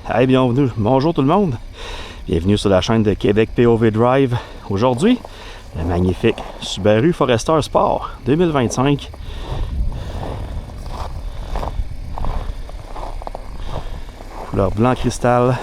Hey, bienvenue, bonjour tout le monde. Bienvenue sur la chaîne de Québec POV Drive. Aujourd'hui, le magnifique Subaru Forester Sport 2025. Couleur blanc cristal.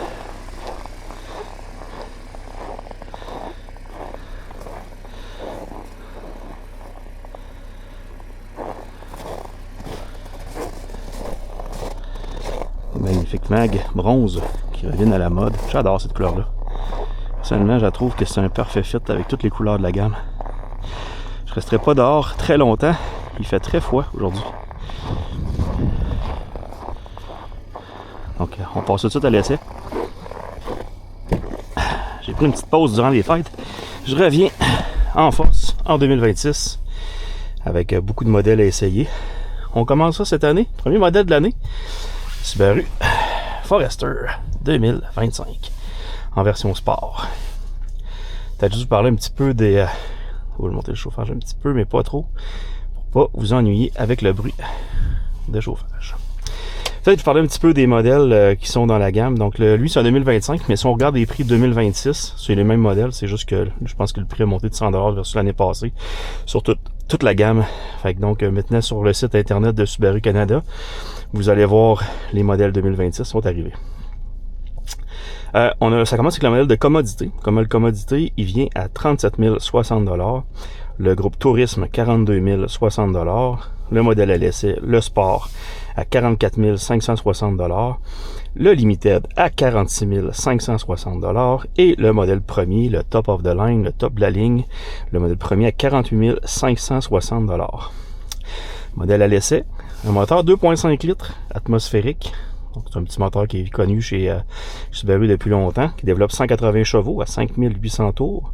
Magnifique mag bronze qui revient à la mode. J'adore cette couleur-là. Personnellement, je trouve que c'est un parfait fit avec toutes les couleurs de la gamme. Je resterai pas dehors très longtemps. Il fait très froid aujourd'hui. Donc, on passe tout de suite à l'essai. J'ai pris une petite pause durant les fêtes. Je reviens en force en 2026 avec beaucoup de modèles à essayer. On commence ça cette année. Premier modèle de l'année. Subaru Forester 2025 en version sport. Peut-être juste vous parler un petit peu des... je vais monter le chauffage un petit peu, mais pas trop, pour pas vous ennuyer avec le bruit de chauffage. Peut-être vous parler un petit peu des modèles qui sont dans la gamme. Donc lui c'est en 2025, mais si on regarde les prix 2026, c'est les mêmes modèles, c'est juste que je pense que le prix a monté de 100$ versus l'année passée sur toute la gamme. Fait que donc maintenant sur le site internet de Subaru Canada, vous allez voir les modèles 2026 sont arrivés. Ça commence avec le modèle de commodité. Comme le commodité, il vient à 37 060$. Le groupe tourisme, 42 060$. Le modèle à l'essai, le sport, à 44 560$. Le limited à 46 560$. Et le modèle premier, le top of the line, le top de la ligne, le modèle premier à 48 560$. Modèle à l'essai, un moteur 2.5 litres atmosphérique. Donc c'est un petit moteur qui est connu chez Subaru depuis longtemps, qui développe 180 chevaux à 5800 tours.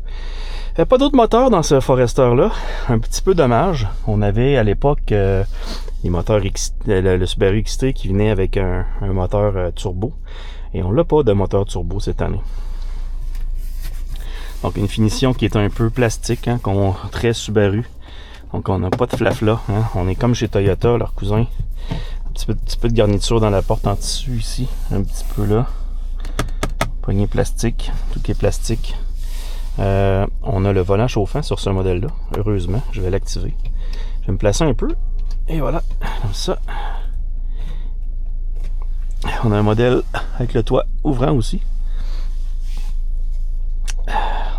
Pas d'autres moteurs dans ce Forester-là. Un petit peu dommage. On avait à l'époque les moteurs le Subaru XT qui venait avec un moteur turbo. Et on n'a pas de moteur turbo cette année. Donc une finition qui est un peu plastique, hein, très Subaru. Donc on n'a pas de flafla, hein. On est comme chez Toyota, leur cousin. Un petit peu de garniture dans la porte en tissu ici, un petit peu là. Poignée plastique, tout qui est plastique. On a le volant chauffant sur ce modèle-là, heureusement, je vais l'activer. Je vais me placer un peu, et voilà, comme ça. On a un modèle avec le toit ouvrant aussi.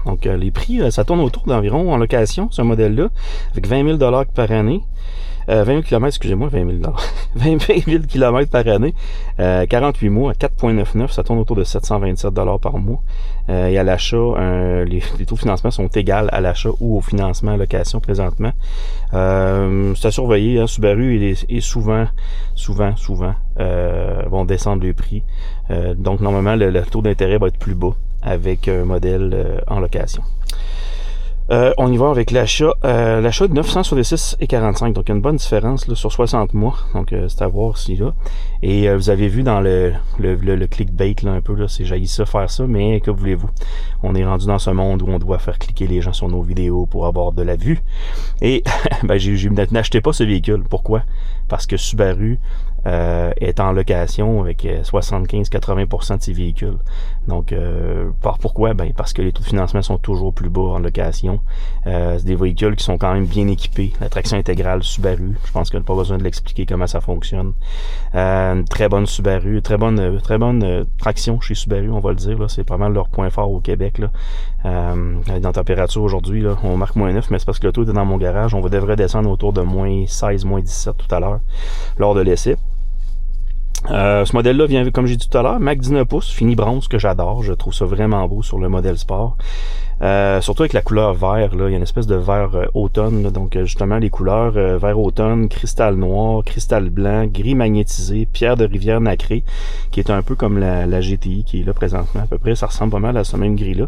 Donc les prix, ça tourne autour d'environ en location, ce modèle-là, avec 20 000$ par année. 20 000 km, excusez-moi, 20 000$. 20 000 km par année, 48 mois, à 4,99$, ça tourne autour de 727$ par mois. Et à l'achat, les taux de financement sont égaux à l'achat ou au financement à location présentement. C'est à surveiller, hein. Subaru est souvent vont descendre le prix. Donc normalement, le taux d'intérêt va être plus bas avec un modèle en location. On y va avec l'achat de 966,45$, donc il y a une bonne différence là, sur 60 mois, donc c'est à voir ici là. Et vous avez vu dans le clickbait là, un peu, là, c'est jaillit ça, faire ça, mais que voulez-vous? On est rendu dans ce monde où on doit faire cliquer les gens sur nos vidéos pour avoir de la vue. Et ben, n'achetez pas ce véhicule. Pourquoi? Parce que Subaru est en location avec 75-80% de ses véhicules. Donc, pourquoi? Ben, parce que les taux de financement sont toujours plus bas en location. C'est des véhicules qui sont quand même bien équipés. La traction intégrale Subaru, je pense qu'il n'y a pas besoin de l'expliquer comment ça fonctionne. Une très bonne Subaru, très bonne traction chez Subaru, on va le dire. C'est pas mal leur point fort au Québec. Là. Dans température aujourd'hui, là, on marque -9, mais c'est parce que le taux est dans mon garage. On devrait descendre autour de -16, -17 tout à l'heure lors de l'essai. Ce modèle-là vient, comme j'ai dit tout à l'heure, Mac 19 pouces, fini bronze, que j'adore. Je trouve ça vraiment beau sur le modèle sport. Surtout avec la couleur vert, là, il y a une espèce de vert automne. Là, donc justement, les couleurs vert automne, cristal noir, cristal blanc, gris magnétisé, pierre de rivière nacrée, qui est un peu comme la GTI qui est là présentement. À peu près, ça ressemble pas mal à ce même gris-là.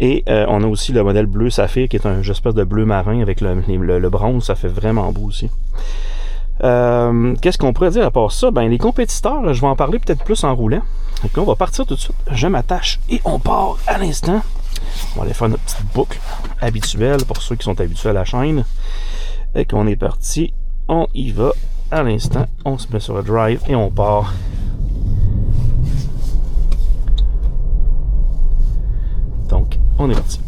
Et on a aussi le modèle bleu saphir, qui est un espèce de bleu marin avec le bronze. Ça fait vraiment beau aussi. Qu'est-ce qu'on pourrait dire à part ça? Ben, les compétiteurs, je vais en parler peut-être plus en roulant. Donc là, on va partir tout de suite. Je m'attache et on part à l'instant. On va aller faire notre petite boucle habituelle pour ceux qui sont habitués à la chaîne. Et qu'on est parti, on y va à l'instant. On se met sur le drive et on part. on est parti.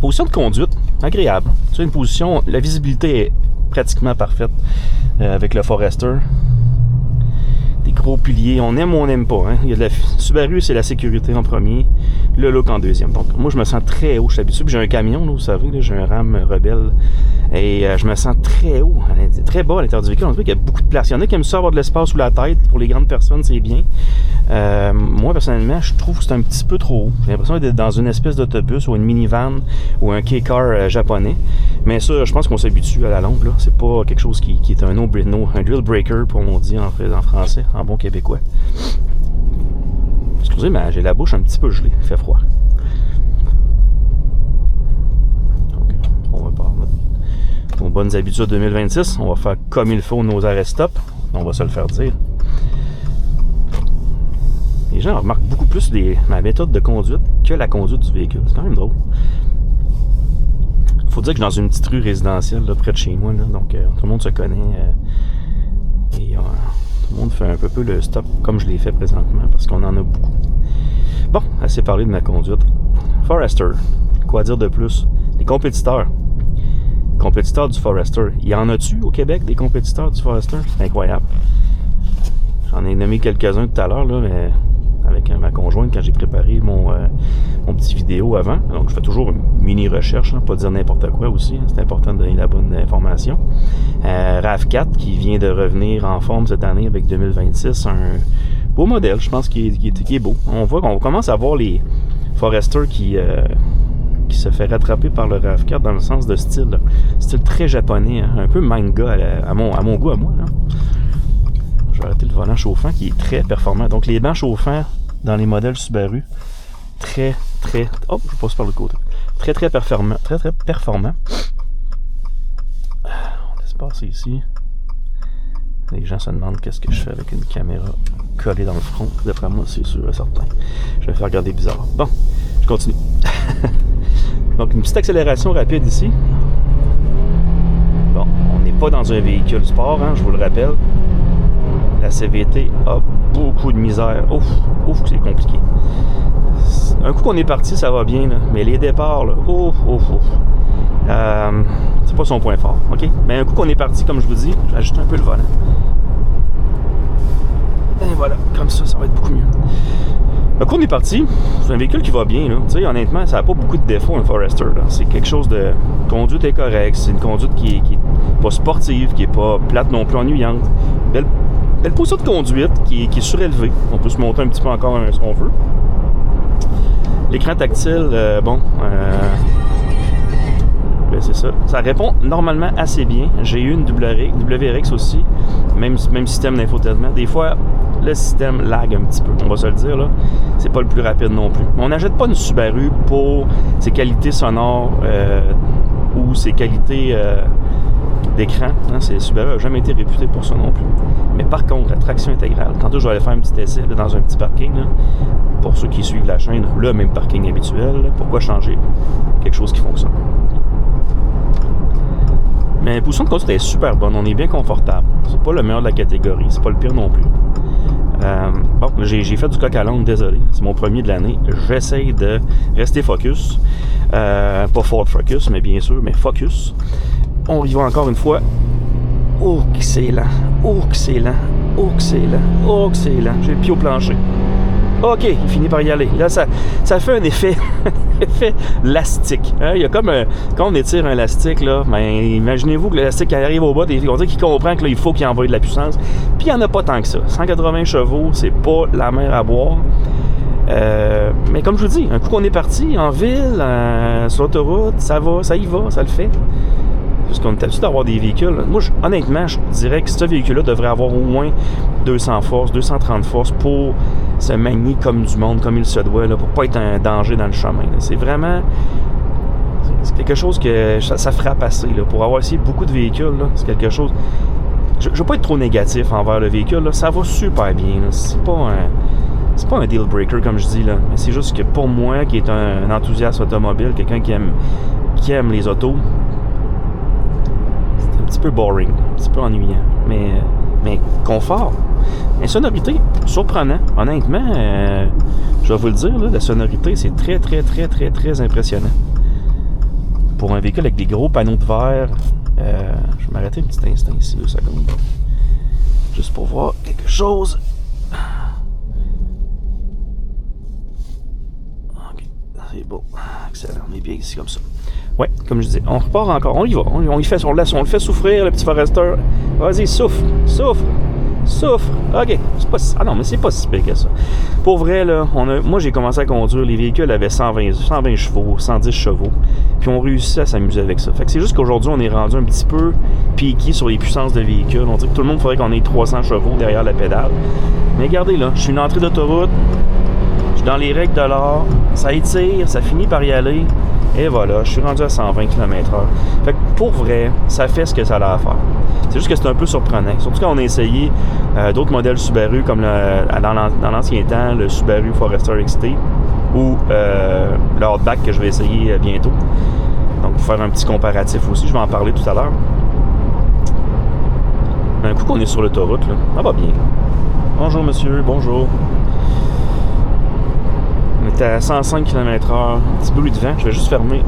Position de conduite, agréable. Tu sais, une position, la visibilité est pratiquement parfaite avec le Forester. Des gros piliers, on aime ou on n'aime pas. Hein? Il y a de la Subaru, c'est la sécurité en premier, le look en deuxième. Donc moi, je me sens très haut. Je suis habitué, puis j'ai un camion, là, vous savez, là, j'ai un Ram Rebelle. Et je me sens très haut, très bas à l'intérieur du véhicule. On dirait qu'il y a beaucoup de place. Il y en a qui aiment ça avoir de l'espace sous la tête. Pour les grandes personnes, c'est bien. Moi, personnellement, je trouve que c'est un petit peu trop haut. J'ai l'impression d'être dans une espèce d'autobus ou une minivan ou un K-car japonais. Mais ça, je pense qu'on s'habitue à la longue. Là. C'est pas quelque chose qui est un un deal breaker, comme on dit en français, en bon québécois. Excusez, mais j'ai la bouche un petit peu gelée. Il fait froid. Donc, on va pas remettre nos bonnes habitudes 2026. On va faire comme il faut nos arrêts stop. On va se le faire dire. Les gens remarquent beaucoup plus ma méthode de conduite que la conduite du véhicule. C'est quand même drôle. Faut dire que je suis dans une petite rue résidentielle là, près de chez moi. Là, donc tout le monde se connaît. Et tout le monde fait un peu le stop comme je l'ai fait présentement parce qu'on en a beaucoup. Bon, assez parlé de ma conduite. Forester. Quoi dire de plus? Les compétiteurs. Les compétiteurs du Forester. Y en a-tu au Québec des compétiteurs du Forester? C'est incroyable. J'en ai nommé quelques-uns tout à l'heure, là, mais avec ma conjointe quand j'ai préparé mon petit vidéo avant. Donc, je fais toujours une mini-recherche, hein, pas dire n'importe quoi aussi. Hein, c'est important de donner la bonne information. RAV4 qui vient de revenir en forme cette année avec 2026. Un beau modèle, je pense, qui est beau. On commence à voir les Forester qui se fait rattraper par le RAV4 dans le sens de style. Là. Style très japonais, hein, un peu manga à mon goût à moi. Là. Je vais arrêter le volant chauffant qui est très performant. Donc les bancs chauffants dans les modèles Subaru, très... Oh, je passe par le côté. Très performant. Très performant. On laisse passer ici. Les gens se demandent qu'est-ce que je fais avec une caméra collée dans le front. D'après moi, c'est sûr et certain. Je vais faire regarder bizarre. Bon, je continue. Donc une petite accélération rapide ici. Bon, on n'est pas dans un véhicule sport, hein, je vous le rappelle. La CVT a beaucoup de misère. Ouf, c'est compliqué. Un coup qu'on est parti, ça va bien, là. Mais les départs, là, c'est pas son point fort, ok? Mais un coup qu'on est parti, comme je vous dis, j'ajuste un peu le volant. Et voilà, comme ça va être beaucoup mieux. Un coup on est parti, c'est un véhicule qui va bien, là. Tu sais, honnêtement, ça n'a pas beaucoup de défauts, un Forester, là. C'est quelque chose de... conduite est correcte, c'est une conduite qui est pas sportive, qui est pas plate non plus ennuyante. Belle position de conduite qui est surélevée. On peut se monter un petit peu encore si on veut. L'écran tactile, ben c'est ça. Ça répond normalement assez bien. J'ai eu une WRX aussi. Même système d'infotainment. Des fois, le système lag un petit peu. On va se le dire, là. C'est pas le plus rapide non plus. Mais on n'achète pas une Subaru pour ses qualités sonores ou ses qualités... d'écran, hein, Subaru n'a jamais été réputé pour ça non plus. Mais par contre, la traction intégrale, tantôt je vais aller faire un petit essai là, dans un petit parking, là, pour ceux qui suivent la chaîne, le même parking habituel, là, pourquoi changer quelque chose qui fonctionne? Mais la position de conduite est super bonne, on est bien confortable. C'est pas le meilleur de la catégorie, c'est pas le pire non plus. Bon, j'ai fait du coq à l'âne, désolé, c'est mon premier de l'année. J'essaye de rester focus. Pas Ford Focus, mais bien sûr, mais focus. On y va encore une fois. Oh, que c'est lent. Oh, que c'est lent. Oh, que c'est lent. Oh, que c'est lent. J'ai le pied au plancher. OK, il finit par y aller. Là, ça fait un effet élastique. Hein? Il y a comme quand on étire un élastique, là, ben, imaginez-vous que l'élastique arrive au bas, on dirait qu'il comprend qu'il faut qu'il envoie de la puissance. Puis il n'y en a pas tant que ça. 180 chevaux, c'est pas la mer à boire. Mais comme je vous dis, un coup qu'on est parti en ville, sur l'autoroute, ça y va, ça le fait. Parce qu'on est habitué d'avoir des véhicules. Moi, honnêtement, je dirais que ce véhicule-là devrait avoir au moins 200 forces, 230 forces pour se manier comme du monde, comme il se doit, là, pour pas être un danger dans le chemin. Là. C'est vraiment... C'est quelque chose que ça frappe assez. Là. Pour avoir essayé beaucoup de véhicules, là, c'est quelque chose... Je veux pas être trop négatif envers le véhicule. Là. Ça va super bien. Là. C'est pas un deal breaker, comme je dis. Là. Mais c'est juste que pour moi, qui est un enthousiaste automobile, quelqu'un qui aime les autos, un petit peu boring, un petit peu ennuyant, mais confort. Une sonorité surprenant, honnêtement. je vais vous le dire, là, la sonorité, c'est très, très, très, très, très impressionnant. Pour un véhicule avec des gros panneaux de verre, je vais m'arrêter un petit instant ici, 2 secondes. Juste pour voir quelque chose. Ok, c'est beau. Excellent, on est bien ici comme ça. Ouais, comme je disais, on repart encore, on y va. On le fait souffrir, le petit Forester. Vas-y, souffre. Ok, ah non, mais c'est pas si pire que ça. Pour vrai, là, moi j'ai commencé à conduire, les véhicules avaient 120 chevaux, 110 chevaux, puis on réussit à s'amuser avec ça. Fait que c'est juste qu'aujourd'hui, on est rendu un petit peu piqué sur les puissances de véhicules. On dit que tout le monde faudrait qu'on ait 300 chevaux derrière la pédale. Mais regardez là, je suis une entrée d'autoroute, je suis dans les règles de l'art, ça étire, ça finit par y aller, et voilà, je suis rendu à 120 km/h. Fait que pour vrai, ça fait ce que ça a à faire. C'est juste que c'est un peu surprenant. Surtout quand on a essayé d'autres modèles Subaru, comme dans l'ancien temps, le Subaru Forester XT ou le Outback que je vais essayer bientôt. Donc, pour faire un petit comparatif aussi, je vais en parler tout à l'heure. Un coup qu'on est sur l'autoroute, là, ça va bien. Bonjour monsieur, bonjour. On est à 105 km/h, petit bruit de vent. Je vais juste fermer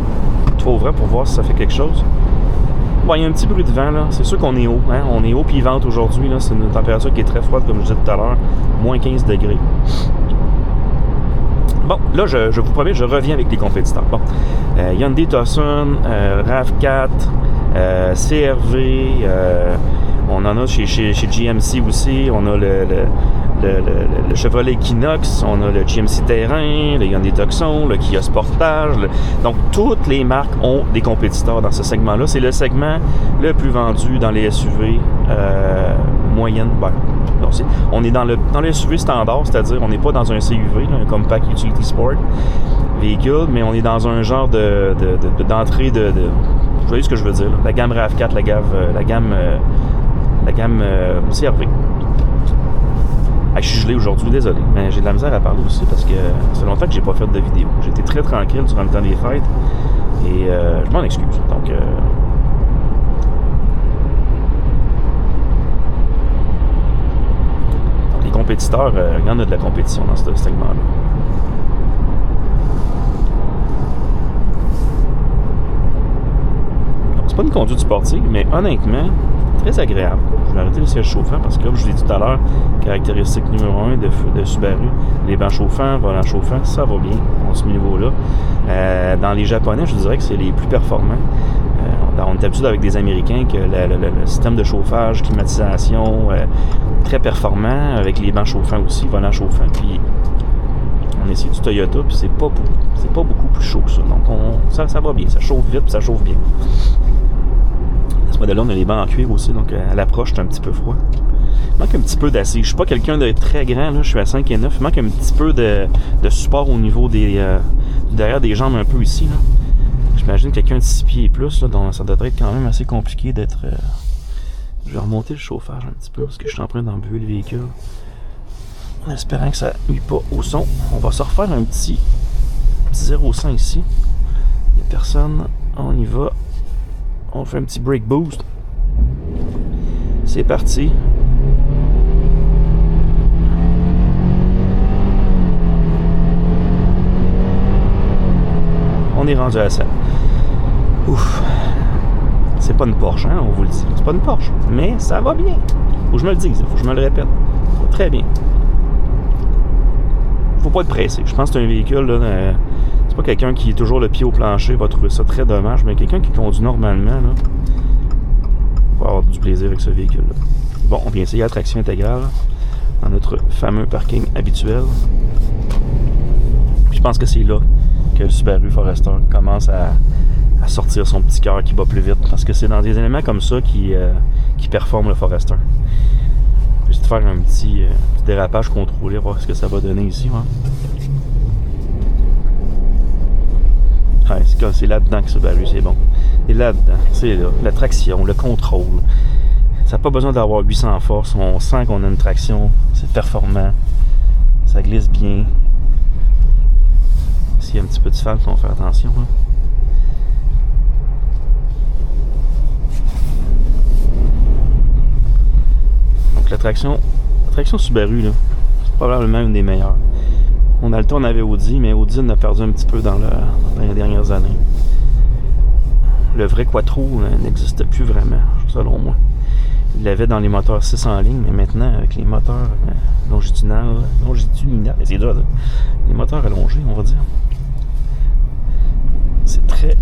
le toit ouvrant pour voir si ça fait quelque chose. Bon, il y a un petit bruit de vent, là. C'est sûr qu'on est haut, hein? On est haut, puis il vente aujourd'hui, là. C'est une température qui est très froide, comme je disais tout à l'heure. Moins 15 degrés. Bon, là, je vous promets, je reviens avec les compétiteurs. Bon, Hyundai Tucson, RAV4, CR-V, on en a chez GMC aussi. On a le Chevrolet Equinox, on a le GMC Terrain, le Hyundai Tucson, le Kia Sportage. Donc, toutes les marques ont des compétiteurs dans ce segment-là. C'est le segment le plus vendu dans les SUV moyennes. Ben, non, on est dans le SUV standard, c'est-à-dire on n'est pas dans un CUV, là, un Compact Utility Sport véhicule, mais on est dans un genre d'entrée de vous voyez ce que je veux dire, là. La gamme RAV4, la gamme CR-V. Je suis gelé aujourd'hui, désolé, mais j'ai de la misère à parler aussi parce que ça fait longtemps que j'ai pas fait de vidéo. J'étais très tranquille durant le temps des fêtes et je m'en excuse. Donc, les compétiteurs, il y en a de la compétition dans ce segment-là. C'est pas une conduite sportive, mais honnêtement, très agréable. Je vais arrêter le siège chauffant parce que, comme je vous l'ai dit tout à l'heure, caractéristique numéro 1 de Subaru, les bancs chauffants, volants chauffants, ça va bien à ce niveau-là. Dans les Japonais, je dirais que c'est les plus performants. On est habitué avec des Américains que le système de chauffage, climatisation, très performant, avec les bancs chauffants aussi, volants chauffants, puis on essaie du Toyota, puis c'est pas beaucoup plus chaud que ça. Donc ça va bien, ça chauffe vite, puis ça chauffe bien. Ce modèle-là, on a les bancs en cuir aussi, donc à l'approche, c'est un petit peu froid. Il manque un petit peu d'assise. Je suis pas quelqu'un de très grand, là, je suis à 5 et 9. Il manque un petit peu de support au niveau derrière des jambes un peu ici. Là. J'imagine quelqu'un de 6 pieds et plus, là, donc ça devrait être quand même assez compliqué d'être... Je vais remonter le chauffage un petit peu parce que je suis en train d'embuer le véhicule. En espérant que ça nuit pas au son. On va se refaire un petit 0-100 ici. Il n'y a personne. On y va. On fait un petit brake boost. C'est parti. On est rendu à ça. Ouf. C'est pas une Porsche, hein, on vous le dit. C'est pas une Porsche, mais ça va bien. Faut que je me le dise, faut que je me le répète. Ça va très bien. Faut pas être pressé. Je pense que c'est un véhicule, là, c'est pas quelqu'un qui est toujours le pied au plancher, va trouver ça très dommage, mais quelqu'un qui conduit normalement, là, va avoir du plaisir avec ce véhicule-là. Bon, on vient essayer la traction intégrale dans notre fameux parking habituel. Puis je pense que c'est là que le Subaru Forester commence à sortir son petit cœur qui bat plus vite, parce que c'est dans des éléments comme ça qui performe le Forester. Je vais juste faire un petit dérapage contrôlé, voir ce que ça va donner ici. Hein. Ouais, c'est là-dedans que Subaru, c'est bon. Et là-dedans, c'est là, la traction, le contrôle. Ça n'a pas besoin d'avoir 800 force, on sent qu'on a une traction, c'est performant, ça glisse bien. S'il y a un petit peu de fall, on va faire attention. Hein. Donc la traction Subaru, là, c'est probablement une des meilleures. Mon Alta, on avait Audi, mais Audi on a perdu un petit peu dans les dernières années. Le vrai Quattro n'existe plus vraiment, selon moi. Il l'avait dans les moteurs 6 en ligne, mais maintenant, avec les moteurs longitudinaux, c'est dur, là. Les moteurs allongés, on va dire. C'est très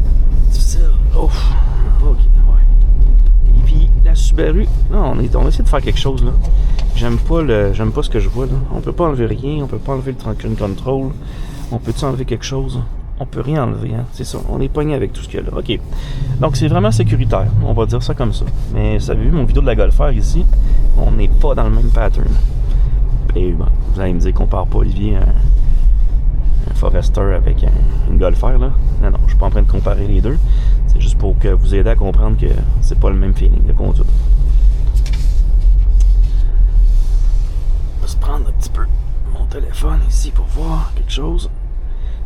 difficile. Ouf. Ok, ouais. Et puis, la Subaru, là, on a essayé de faire quelque chose, là. J'aime pas ce que je vois, là. On peut pas enlever rien, on peut pas enlever le traction control. On peut-tu enlever quelque chose? On peut rien enlever, hein? C'est ça. On est pogné avec tout ce qu'il y a là. OK. Donc, c'est vraiment sécuritaire. On va dire ça comme ça. Mais, vous avez vu mon vidéo de la Golf R ici? On n'est pas dans le même pattern. Et bon, vous allez me dire qu'on compare pas, Olivier, un Forester avec une Golf R, là. Non, je suis pas en train de comparer les deux. C'est juste pour que vous aider à comprendre que c'est pas le même feeling de conduite. On va se prendre un petit peu mon téléphone ici pour voir quelque chose.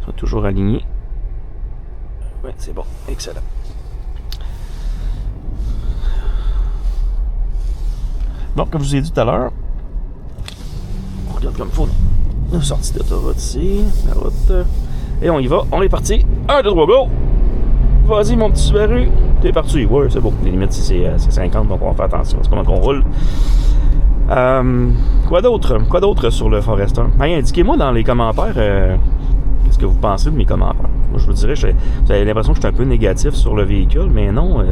Ils sont toujours alignés. Oui, c'est bon. Excellent. Bon, comme je vous ai dit tout à l'heure, on regarde comme il faut. La sortie d'autoroute ici. La route. Et on y va. On est parti. 1, 2, 3, go! Vas-y, mon petit Subaru. T'es parti. Ouais, c'est bon. Les limites, c'est 50, donc on va faire attention. C'est comment qu'on roule. Quoi d'autre sur le Forester? Hey, indiquez-moi dans les commentaires qu'est-ce que vous pensez de mes commentaires. Moi, je vous dirais, vous avez l'impression que je suis un peu négatif sur le véhicule, mais non,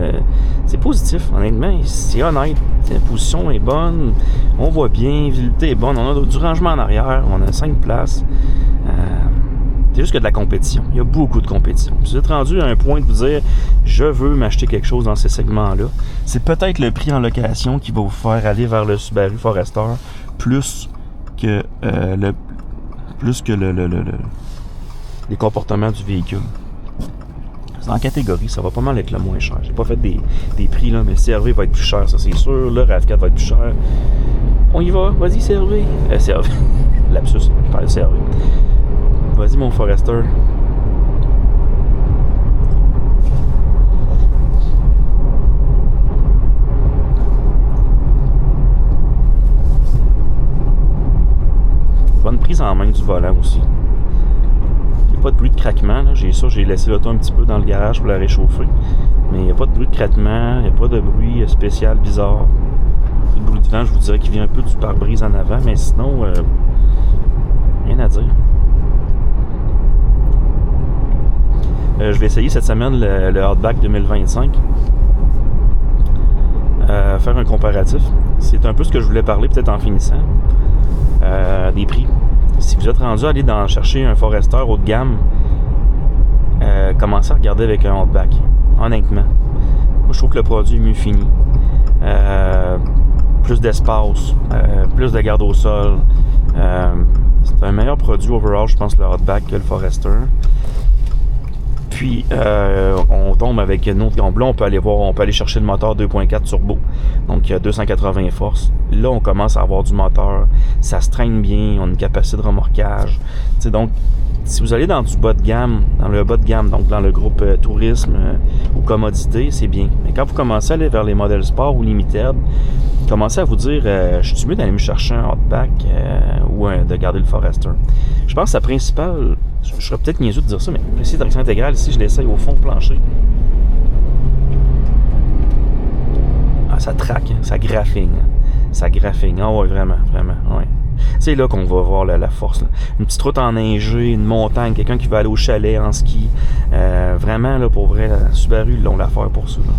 c'est positif, honnêtement. C'est honnête. La position est bonne, on voit bien, la visibilité est bonne, on a du rangement en arrière, on a 5 places. C'est juste qu'il y a de la compétition. Il y a beaucoup de compétition. Si vous êtes rendu à un point de vous dire je veux m'acheter quelque chose dans ces segments-là, c'est peut-être le prix en location qui va vous faire aller vers le Subaru Forester plus que les comportements du véhicule. C'est en catégorie, ça va pas mal être le moins cher. J'ai pas fait des prix là, mais le CR-V va être plus cher, ça c'est sûr. Le RAV4 va être plus cher. On y va, vas-y CR-V. CR-V. Lapsus, je parle de CR-V. Vas-y mon Forester. Bonne prise en main du volant aussi. Il n'y a pas de bruit de craquement. Là. J'ai laissé l'auto un petit peu dans le garage pour la réchauffer. Mais il n'y a pas de bruit de craquement, il n'y a pas de bruit spécial bizarre. Le bruit de vent, je vous dirais qu'il vient un peu du pare-brise en avant, mais sinon, rien à dire. Je vais essayer cette semaine le Outback 2025. Faire un comparatif. C'est un peu ce que je voulais parler peut-être en finissant. Des prix. Si vous êtes rendu à aller chercher un Forester haut de gamme, commencez à regarder avec un Outback. Honnêtement. Moi, je trouve que le produit est mieux fini. Plus d'espace, plus de garde au sol. C'est un meilleur produit overall, je pense, le Outback que le Forester. Puis, on tombe avec une autre gamble. Là, on peut aller chercher le moteur 2.4 turbo. Donc, 280 forces. Là, on commence à avoir du moteur. Ça se traîne bien. On a une capacité de remorquage. T'sais, donc, si vous allez dans du bas de gamme, donc dans le groupe tourisme ou commodité, c'est bien. Mais quand vous commencez à aller vers les modèles sport ou limited, commencez à vous dire, je suis mieux d'aller me chercher un Outback ou de garder le Forester. Je pense que sa principale, je serais peut-être niaiseux de dire ça, mais l'essai de direction intégrale, ici, je l'essaye au fond plancher. Ah, ça traque, ça graphine. Ça graphine. Ah ouais, vraiment, ouais. C'est là qu'on va voir la force. Là. Une petite route enneigée, une montagne, quelqu'un qui va aller au chalet en ski. Vraiment, là, pour vrai, la Subaru, ils l'ont l'affaire pour ça. Là.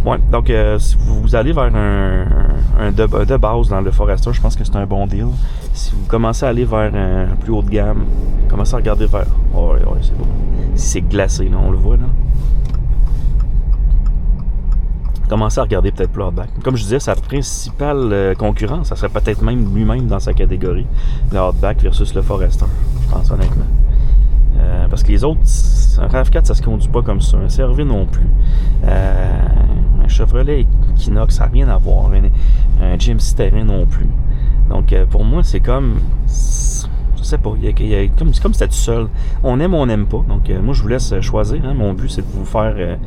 Ouais, donc si vous allez vers un de base dans le Forester, je pense que c'est un bon deal. Si vous commencez à aller vers un plus haut de gamme, commencez à regarder vers... Ouais, c'est beau. Si c'est glacé, là, on le voit, là. Commencez à regarder peut-être plus Outback. Comme je disais, sa principale concurrence, ça serait peut-être même lui-même dans sa catégorie, le Outback versus le Forester, je pense honnêtement. Parce que les autres, un RAV4, ça se conduit pas comme ça. Un CR-V non plus. Un Chevrolet Equinox, ça n'a rien à voir. Un GMC Terrain non plus. Donc, pour moi, c'est comme... Je sais pas. C'est comme si c'était tout seul. On aime ou on n'aime pas. Donc, moi, je vous laisse choisir. Hein. Mon but, c'est de vous faire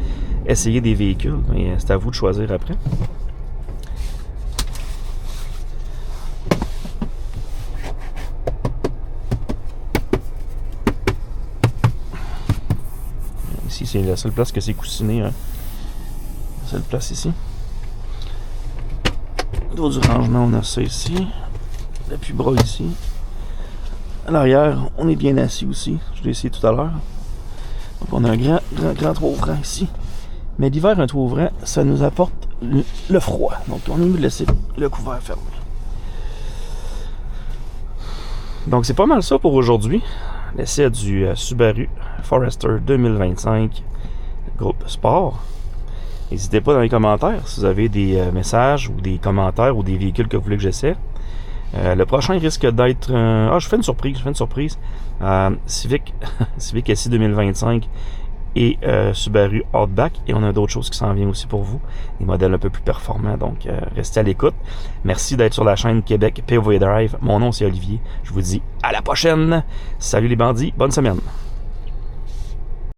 essayer des véhicules. Mais c'est à vous de choisir après. Ici, c'est la seule place que c'est coussiné. Hein. La seule place ici. Au niveau du rangement, on a ça ici. L'appui-bras ici. À l'arrière, on est bien assis aussi. Je l'ai essayé tout à l'heure. Donc, on a un grand toit ouvrant ici. Mais l'hiver, un toit ouvrant, ça nous apporte le froid. Donc, on est mieux de laisser le couvert fermé. Donc, c'est pas mal ça pour aujourd'hui. L'essai du Subaru Forester 2025 groupe Sport. N'hésitez pas dans les commentaires si vous avez des messages ou des commentaires ou des véhicules que vous voulez que j'essaie. Le prochain risque d'être... je fais une surprise. Civic SI 2025 et Subaru Outback. Et on a d'autres choses qui s'en viennent aussi pour vous. Des modèles un peu plus performants. Donc, restez à l'écoute. Merci d'être sur la chaîne Québec POV Drive. Mon nom, c'est Olivier. Je vous dis à la prochaine. Salut les bandits. Bonne semaine.